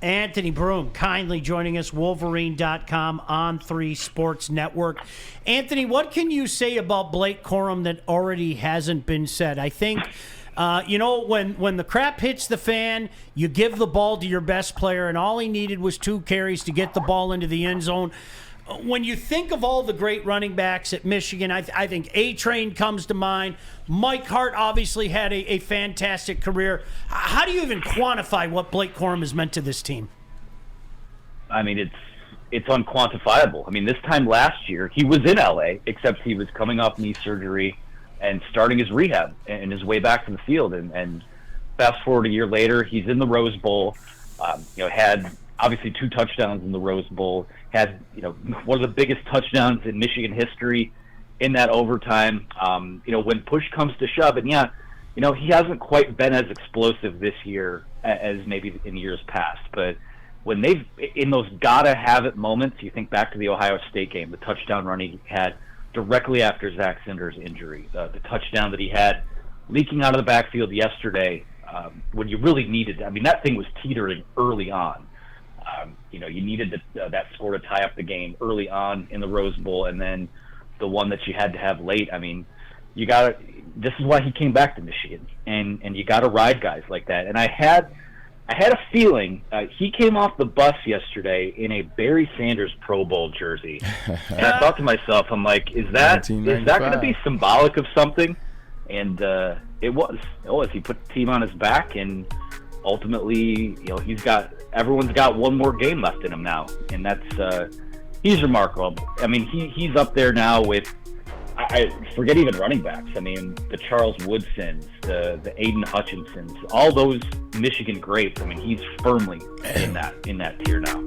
Anthony Broom kindly joining us, Wolverine.com on 3 Sports Network. Anthony, what can you say about Blake Corum that already hasn't been said? I think, when the crap hits the fan, you give the ball to your best player, and all he needed was 2 carries to get the ball into the end zone. When you think of all the great running backs at Michigan, I think A-Train comes to mind. Mike Hart obviously had a fantastic career. How do you even quantify what Blake Corum has meant to this team? I mean, it's unquantifiable. I mean, this time last year, he was in L.A., except he was coming off knee surgery and starting his rehab and his way back to the field. And fast forward a year later, he's in the Rose Bowl, had obviously 2 touchdowns in the Rose Bowl, had one of the biggest touchdowns in Michigan history in that overtime. When push comes to shove, and he hasn't quite been as explosive this year as maybe in years past. But when they've in those gotta have it moments, you think back to the Ohio State game, the touchdown run he had directly after Zach Sinder's injury, the touchdown that he had leaking out of the backfield yesterday when you really needed. I mean, that thing was teetering early on. You needed that score to tie up the game early on in the Rose Bowl, and then the one that you had to have late. I mean, this is why he came back to Michigan, and you got to ride guys like that. And I had a feeling he came off the bus yesterday in a Barry Sanders Pro Bowl jersey, and I thought to myself, I'm like, is that going to be symbolic of something? And it was. He put the team on his back, and ultimately, everyone's got one more game left in him now, and that's he's remarkable. I mean, he's up there now with, I forget even running backs. I mean, the Charles Woodsons, the Aiden Hutchinsons, all those Michigan greats. I mean, he's firmly in that tier now.